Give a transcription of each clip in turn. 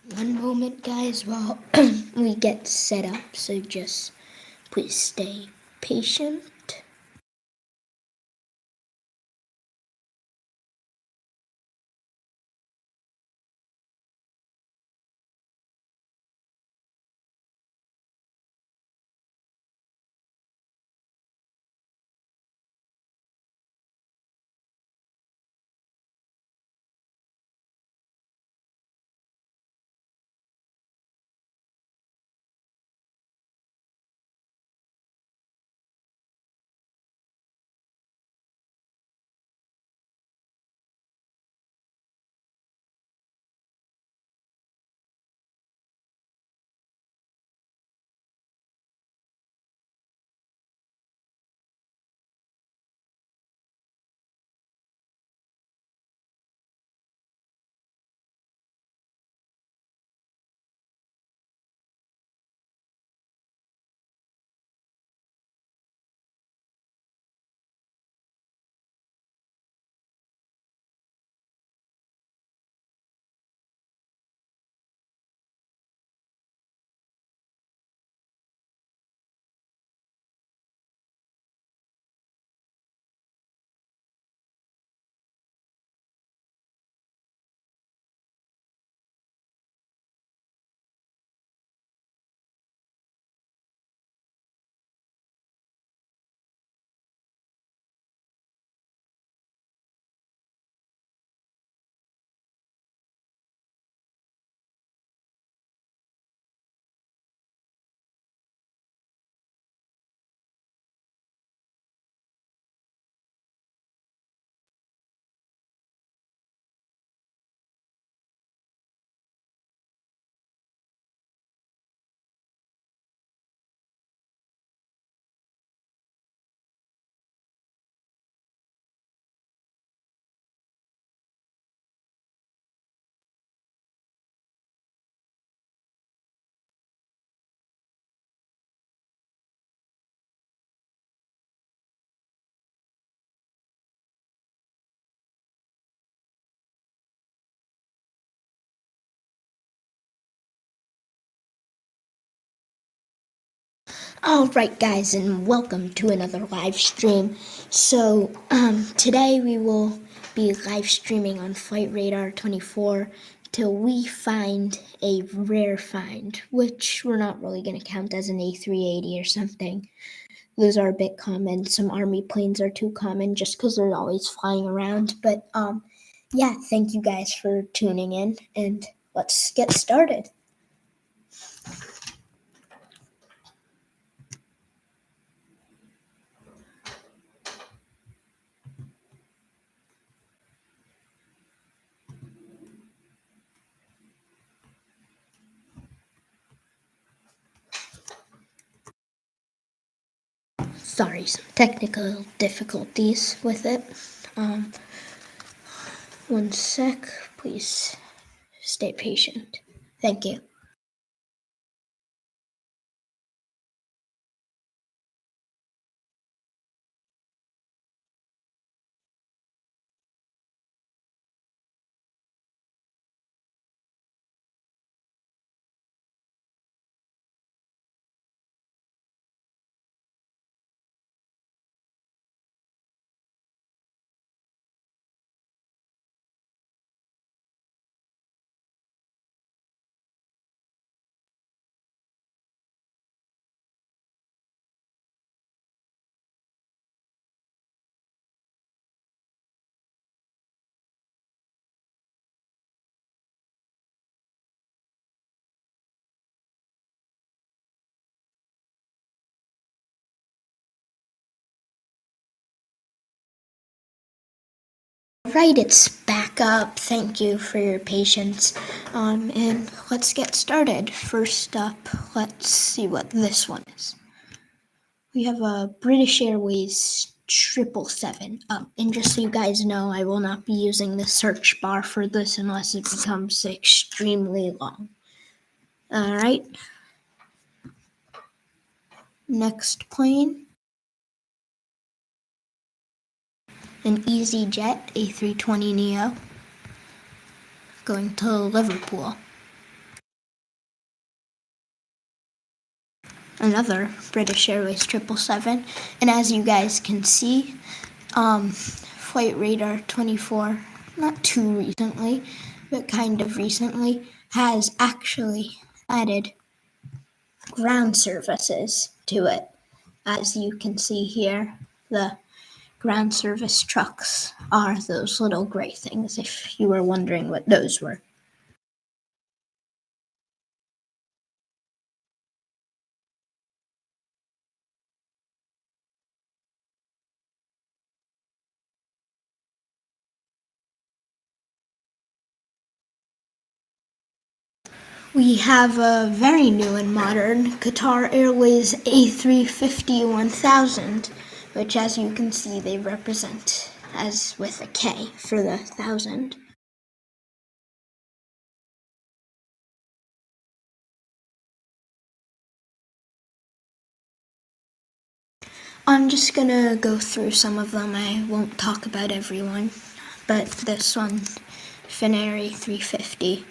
One moment, guys, while we get set up, so just please stay patient. Alright, guys, and welcome to another live stream. So, today we will be live streaming on Flightradar24 till we find a rare find, which we're not really going to count as an A380 or something. Those are a bit common. Some army planes are too common just because they're always flying around. But, yeah, thank you guys for tuning in, and let's get started. Sorry, some technical difficulties with it. One sec, please stay patient. Thank you. Right, it's back up. Thank you for your patience. And let's get started. First up, let's see what this one is. We have a British Airways 777. And just so you guys know, I will not be using the search bar for this unless it becomes extremely long. All right. Next plane. An EasyJet A320neo going to Liverpool. another British Airways 777. And as you guys can see, Flightradar24, not too recently, but kind of recently, has actually added ground services to it. As you can see here, the ground service trucks are those little gray things, if you were wondering what those were. We have a very new and modern Qatar Airways A350-1000, which as you can see they represent as with a K for the 1000. I'm just gonna go through some of them. I won't talk about everyone, but this one, Finnair 350.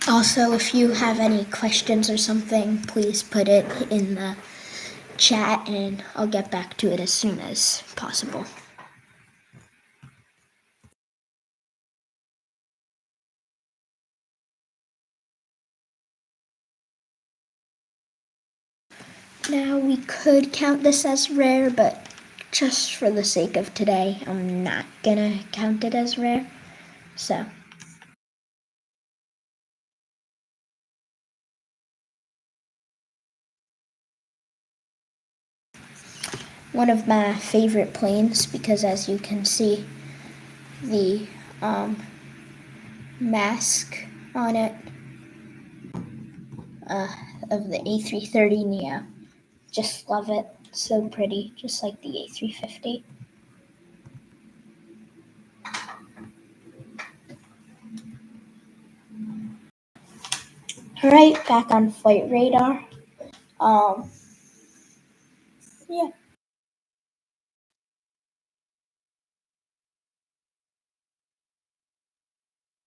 Also, if you have any questions or something, please put it in the chat and I'll get back to it as soon as possible. Now we could count this as rare, but just for the sake of today, I'm not gonna count it as rare. So, one of my favorite planes, because as you can see, the mask on it of the A330neo. Just love it. So pretty, just like the A350. Alright, back on flight radar. Yeah.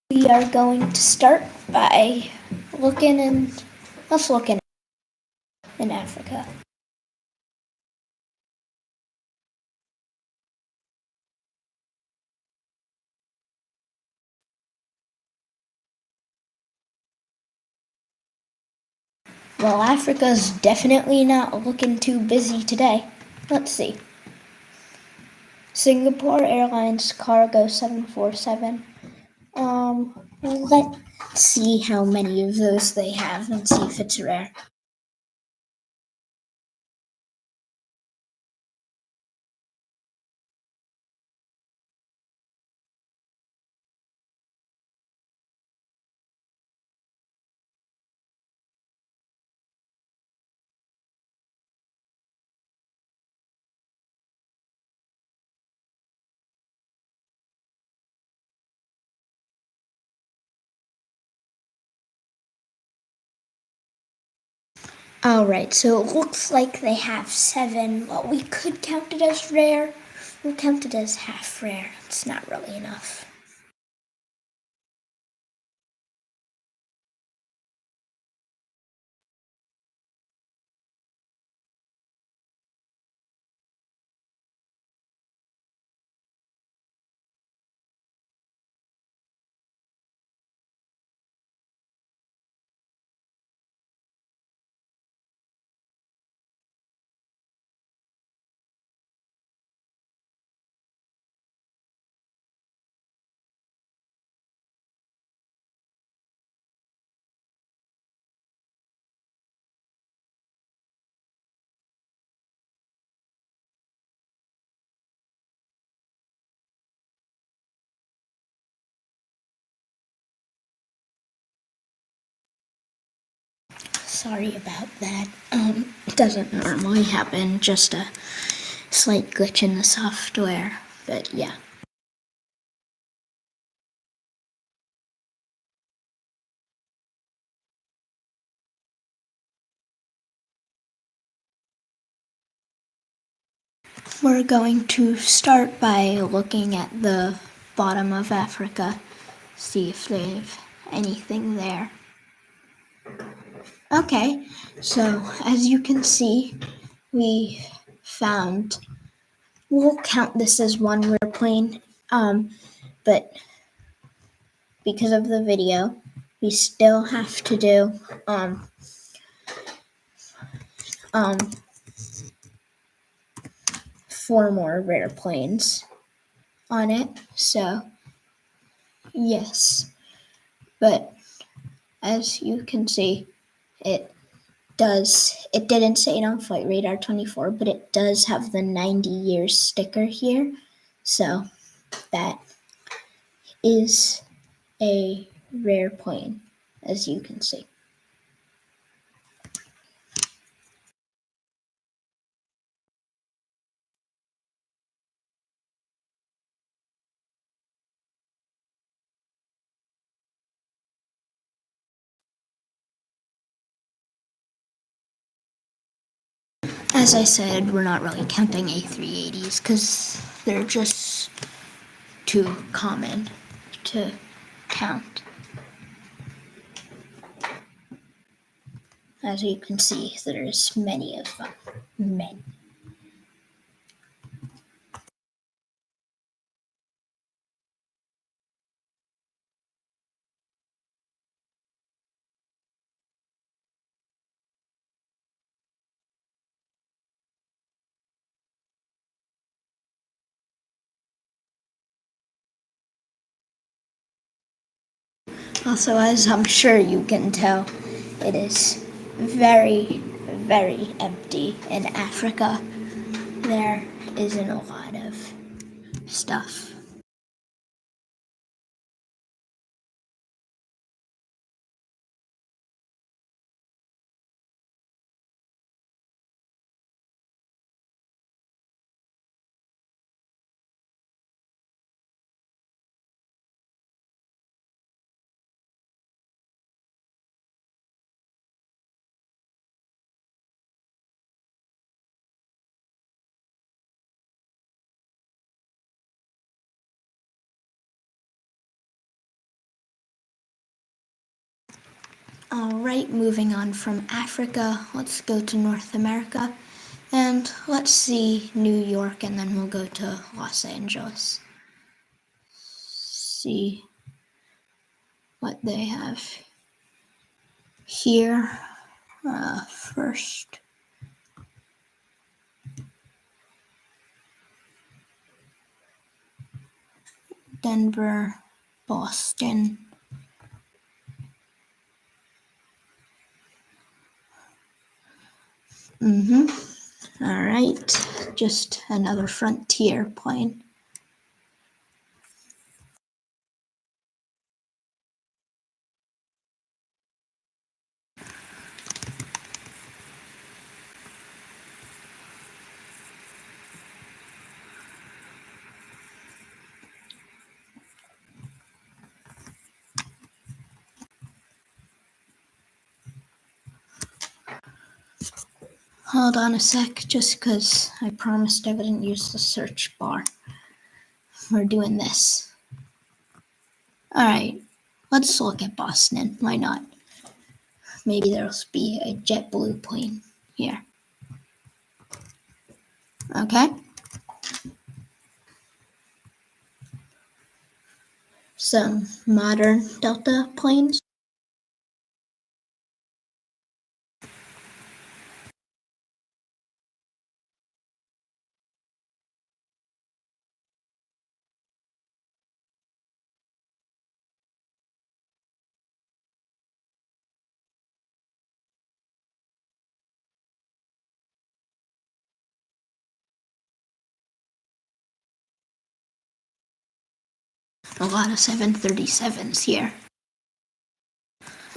We are going to start by let's look in Africa. Well, Africa's definitely not looking too busy today. Let's see. Singapore Airlines Cargo 747. Let's see how many of those they have and see if it's rare. Alright, so it looks like they have 7. Well, we could count it as rare. We'll count it as half rare. It's not really enough. Sorry about that. It doesn't normally happen, just a slight glitch in the software. But yeah. we're going to start by looking at the bottom of Africa, see if they have anything there. Okay, so as you can see, we found, we'll count this as one rare plane, but because of the video, we still have to do four more rare planes on it. So yes, but as you can see, it didn't say it on Flightradar24, but it does have the 90 years sticker here. So that is a rare plane, as you can see. As I said, we're not really counting A380s because they're just too common to count. As you can see, there's many of them. Many. Also, as I'm sure you can tell, it is very, very empty in Africa. There isn't a lot of stuff. All right, moving on from Africa, let's go to North America. And let's see New York, and then we'll go to Los Angeles. See what they have here first. Denver, Boston. All right, just another Frontier plane. Hold on a sec, just because I promised I wouldn't use the search bar. We're doing this. All right, let's look at Boston. Why not? Maybe there'll be a JetBlue plane here. Okay. Some modern Delta planes. A lot of 737s here.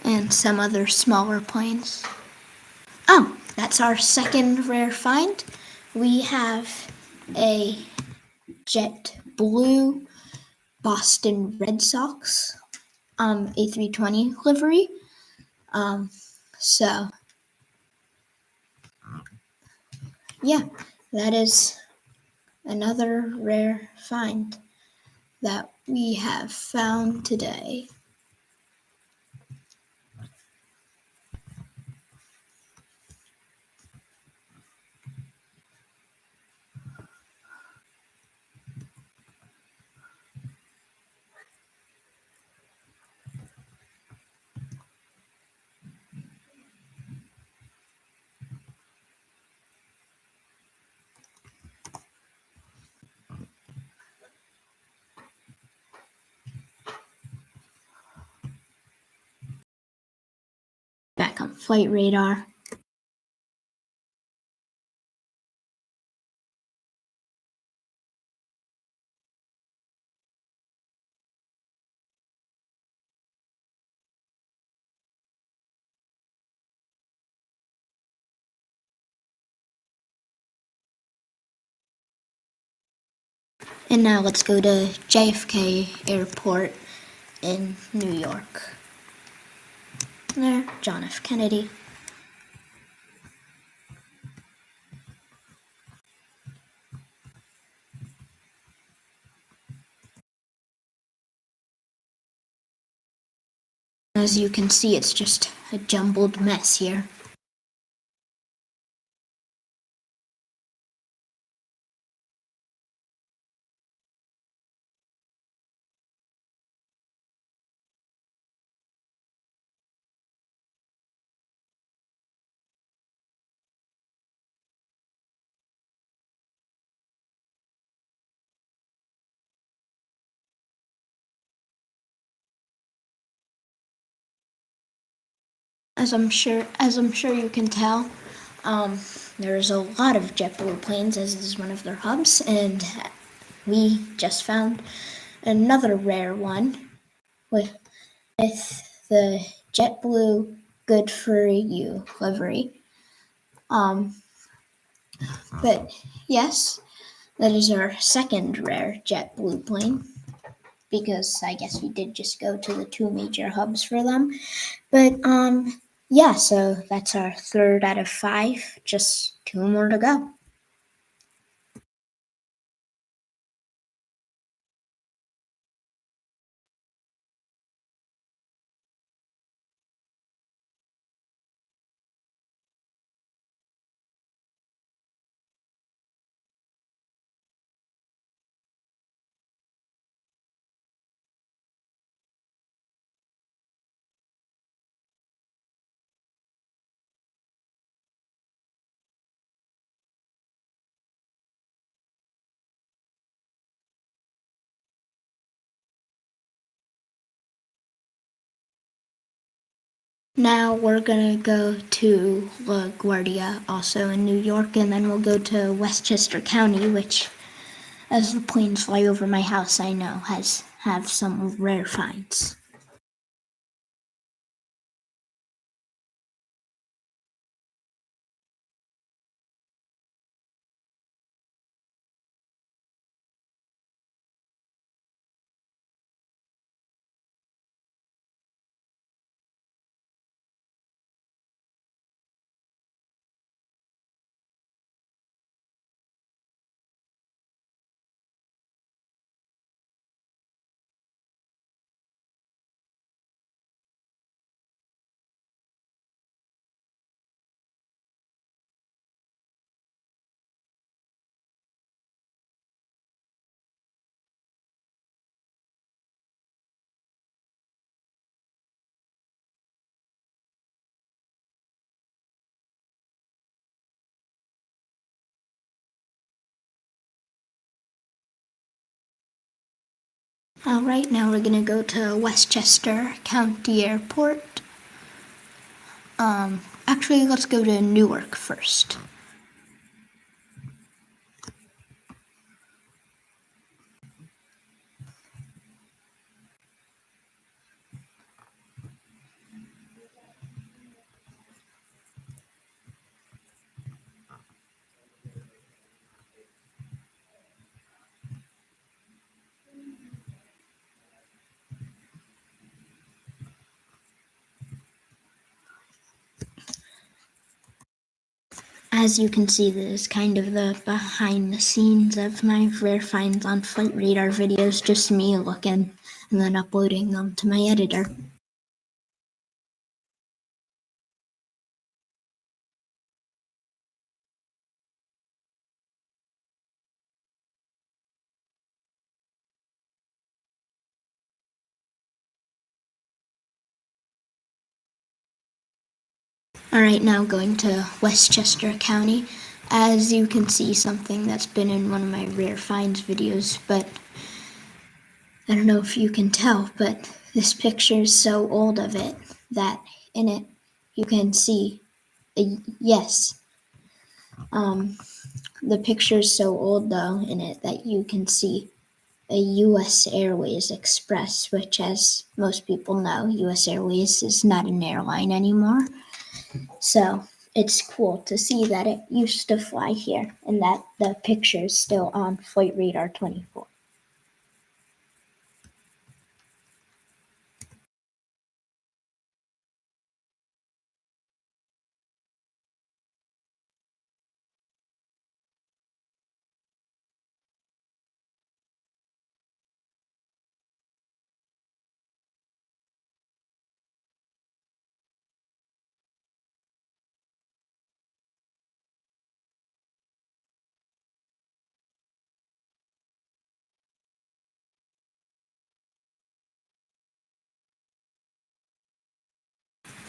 And some other smaller planes. Oh, that's our second rare find. We have a JetBlue Boston Red Sox A320 livery. So yeah, that is another rare find that we have found today. Back on flight radar. And now let's go to JFK Airport in New York. There, John F. Kennedy. As you can see, it's just a jumbled mess here. As I'm sure you can tell, there's a lot of JetBlue planes, as is one of their hubs, and we just found another rare one with the JetBlue Good for You livery. But yes, that is our second rare JetBlue plane, because I guess we did just go to the two major hubs for them. But yeah, so that's our third out of 5. Just 2 more to go. Now we're gonna go to LaGuardia, also in New York, and then we'll go to Westchester County, which, as the planes fly over my house, I know have some rare finds. All right, now we're gonna go to Westchester County Airport. Actually, let's go to Newark first. As you can see, this is kind of the behind the scenes of my rare finds on Flight Radar videos, just me looking and then uploading them to my editor. Alright, now going to Westchester County. As you can see, something that's been in one of my rare finds videos, but I don't know if you can tell, but this picture is so old of it that in it you can see a yes. The picture is so old though in it that you can see a US Airways Express, which, as most people know, US Airways is not an airline anymore. So it's cool to see that it used to fly here and that the picture is still on Flightradar24.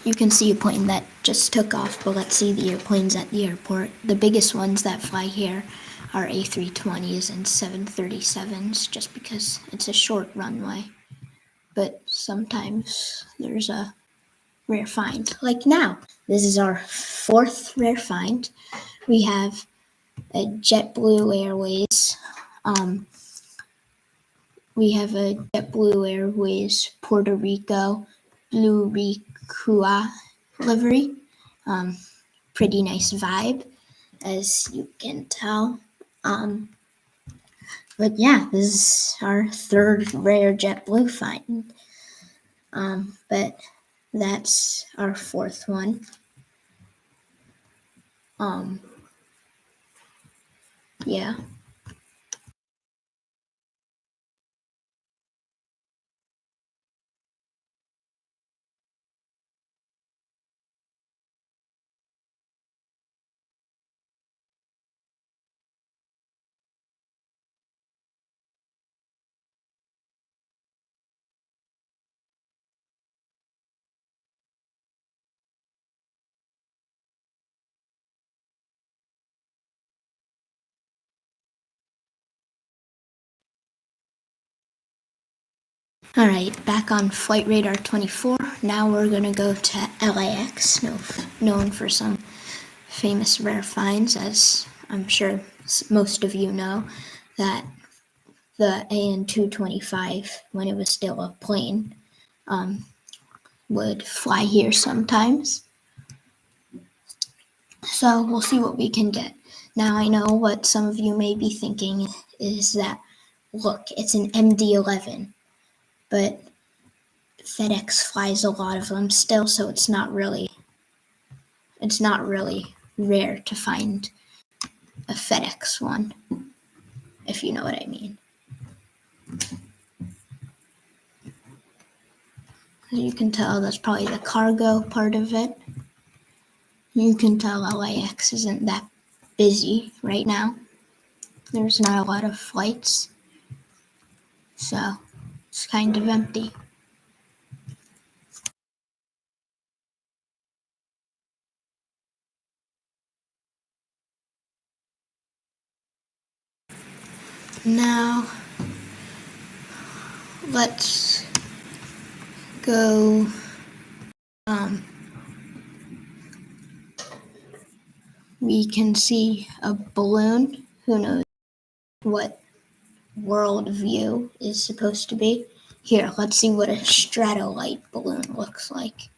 You can see a plane that just took off, but let's see the airplanes at the airport. The biggest ones that fly here are A320s and 737s, just because it's a short runway. But sometimes there's a rare find. Like now, this is our fourth rare find. We have a JetBlue Airways. We have a JetBlue Airways Puerto Rico Blue Recua livery. Pretty nice vibe, as you can tell. But yeah, this is our third rare JetBlue find. But that's our fourth one. Yeah. All right, back on Flightradar24. Now we're gonna go to LAX, known for some famous rare finds, as I'm sure most of you know, that the AN 225, when it was still a plane, would fly here sometimes. So we'll see what we can get. Now I know what some of you may be thinking is that, look, it's an MD-11, but FedEx flies a lot of them still, so it's not really rare to find a FedEx one, if you know what I mean. You can tell that's probably the cargo part of it. You can tell LAX isn't that busy right now. There's not a lot of flights, so it's kind of empty. Now, let's go, we can see a balloon. Who knows what world view is supposed to be? Here, let's see what a stratolite balloon looks like.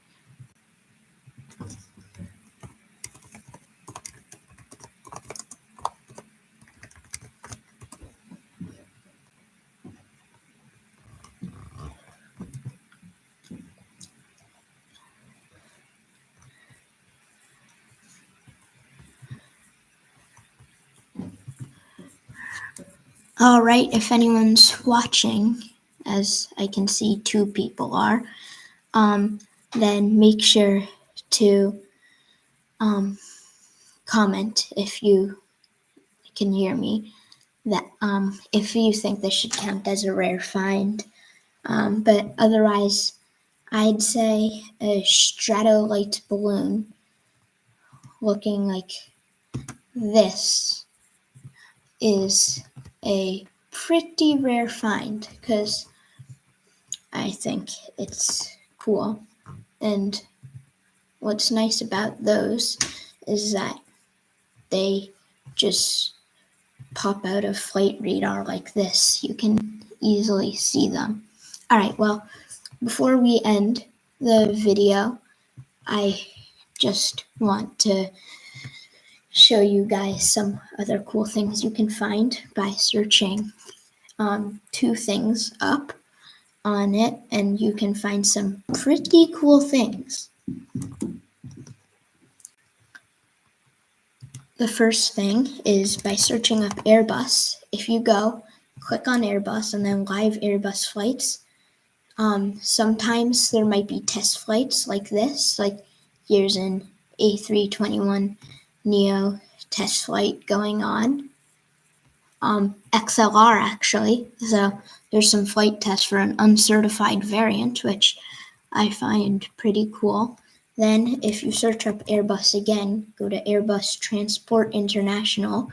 All right, if anyone's watching, as I can see 2 people are, then make sure to comment if you can hear me, that if you think this should count as a rare find. But otherwise, I'd say a stratolite balloon looking like this is a pretty rare find, because I think it's cool. And what's nice about those is that they just pop out of flight radar like this. You can easily see them. All right, well, before we end the video, I just want to show you guys some other cool things you can find by searching 2 things up on it, and you can find some pretty cool things. The first thing is by searching up Airbus. If you go, click on Airbus and then live Airbus flights, sometimes there might be test flights like this, like here's an A321 Neo test flight going on. XLR actually, so there's some flight tests for an uncertified variant, which I find pretty cool. Then if you search up Airbus again, go to Airbus Transport International,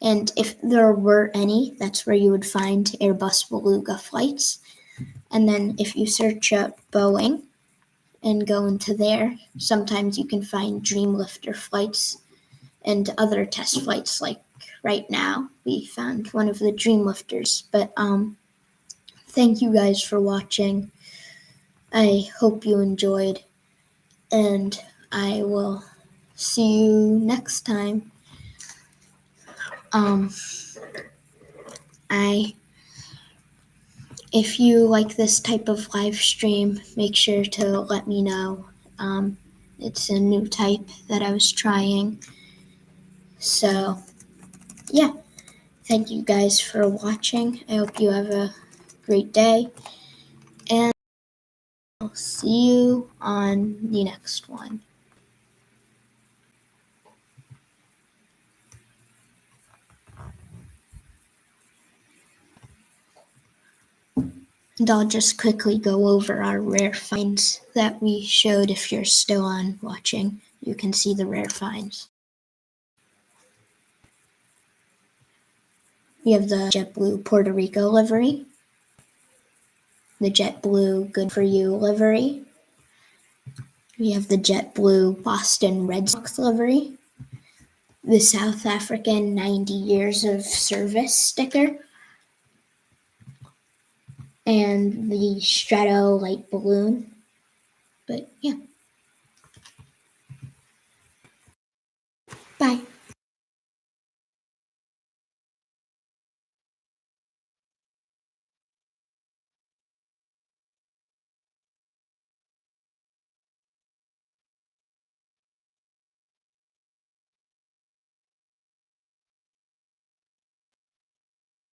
and if there were any, that's where you would find Airbus Beluga flights. And then if you search up Boeing and go into there, sometimes you can find Dreamlifter flights and other test flights. Like right now, we found one of the Dreamlifters. But thank you guys for watching. I hope you enjoyed, and I will see you next time. If you like this type of live stream, make sure to let me know. It's a new type that I was trying. So, yeah. Thank you guys for watching. I hope you have a great day, and I'll see you on the next one. And I'll just quickly go over our rare finds that we showed. If you're still on watching, you can see the rare finds. We have the JetBlue Puerto Rico livery, the JetBlue Good For You livery. We have the JetBlue Boston Red Sox livery, the South African 90 years of service sticker, and the Strato light balloon. But yeah. Bye.